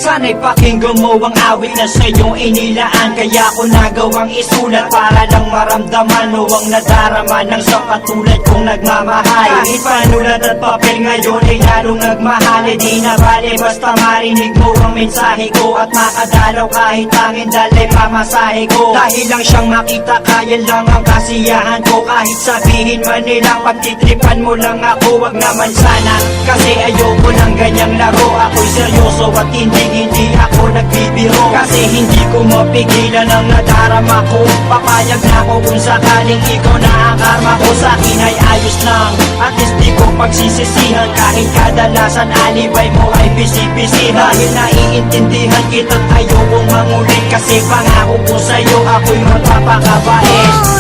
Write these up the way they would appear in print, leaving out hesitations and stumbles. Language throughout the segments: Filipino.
Sana'y pakinggan mo ang awit na sa'yong inilaan. Kaya ko nagawang isulat para lang maramdaman o ang nadarama ng sa katulad kong nagmamahal. Kahit panulat at papel ngayon ay lalong nagmahal. E di na bale basta marinig mo ang mensahe ko at makadalaw kahit tangin dalay pamasahe ko. Dahil lang siyang makita kaya lang ang kasiyahan ko. Kahit sabihin man nilang pagtitripan mo lang ako, wag naman sana. Kasi ayoko ng ganyang laro. Ako'y seryoso at hindi ako nagbibiro. Kasi hindi ko mapigilan ang nadarama ko. Papayag na ako kung sakaling ikaw na ang karma ko. Sa'kin ay ayos lang, at least di ko pagsisisihan. Kahit kadalasan alibay mo ay bisi-bisi. Dahil naiintindihan kita't ayokong mangulit. Kasi pangako ko sa'yo ako'y magpapakabait.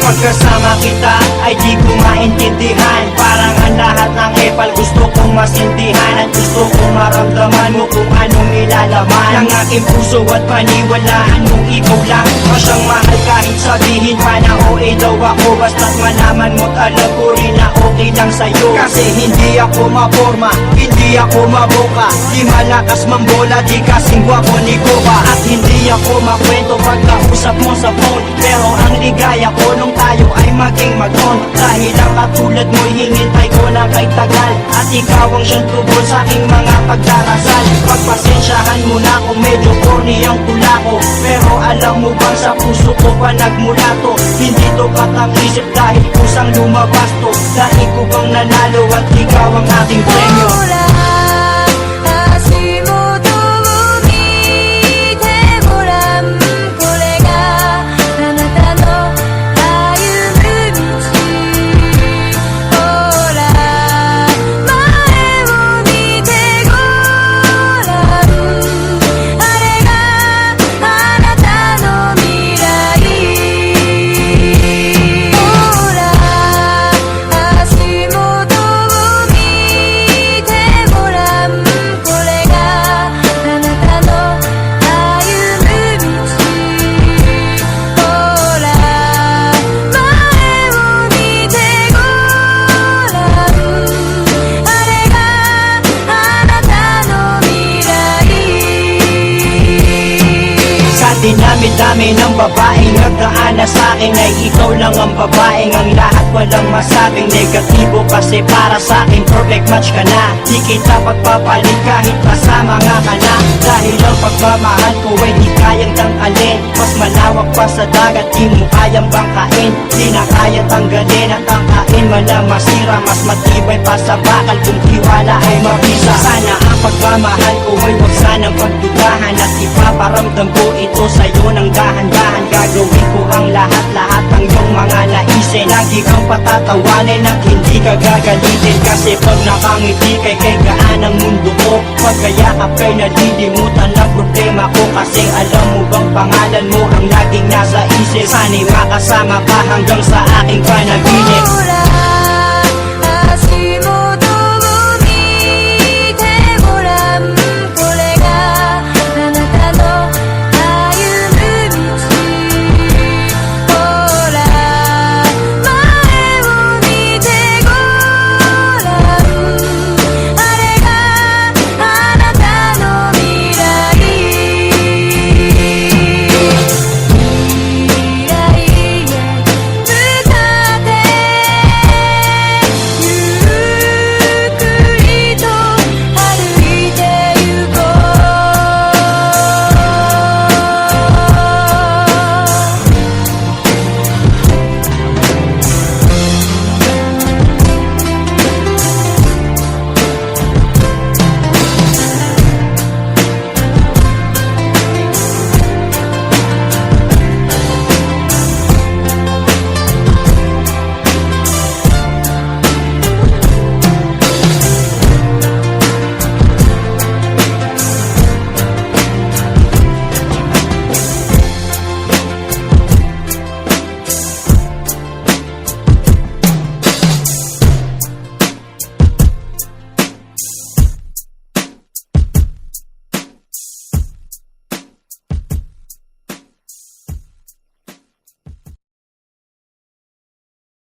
Pagkasama kita ay di ko maintindihan. Parang ang lahat ng epal gusto kong masintihan. At gusto kong maramdaman mo kung anong nilalaman ng aking puso at paniwalaan mong ikaw lang ang siyang mahal. Kahit sabihin pa na OA daw ako, basta't malaman mo't alam ko rin na okay lang sa'yo. Kasi hindi ako maporma, hindi ako maboka, di malakas mambola, di kasing gwapo ni Goba. At hindi ako makwento pag nausap mo sa phone. Pero ang ligaya ko nung tayo ay maging mag-on. Dahil ang katulad mo'y hingintay ko na kay tagal. At ikaw ang siyang tubol sa aking mga pagdarasal. Pagpasensyahan mo na kung medyo corny ang tula ko. Pero alam mo bang sa puso ko pa nagmula to. Hindi to katang-isip dahil kusang lumabas to. Dahil ko bang nanalo at ikaw ang aking premyo. Dinami-dami ng babaeng nagdaan na sa'kin ay ikaw lang ang babaeng ang lahat walang masabing negatibo. Kasi para sa'kin perfect match ka na. Di kita pagpapalit kahit kasama nga ka na. Dahil ang pagmamahal ko ay di kayang tangkalin. Mas malawak pa sa dagat, di mo kayang bangkain. Di na kaya tanggalin at tangkain man na masira. Mas matibay pa sa bakal kung tiwala ay mabisa. Sana ang pagmamahal ko ay wag sanang pagdudahan. At ipaparamdam ko ito sa'yo ng dahan-dahan. Gagawin ko ang lahat-lahat ng iyong mga naisin. Lagi kang patatawanin at hindi ka gagalitin. Kasi pag nakangiti kay gaan ang mundo ko. Pagkayakap kay nalilimutan ang problema ko. Kasi alam mo bang pangalan mo ang laging nasa isip. Sana'y makasama ka hanggang sa aking panaginip.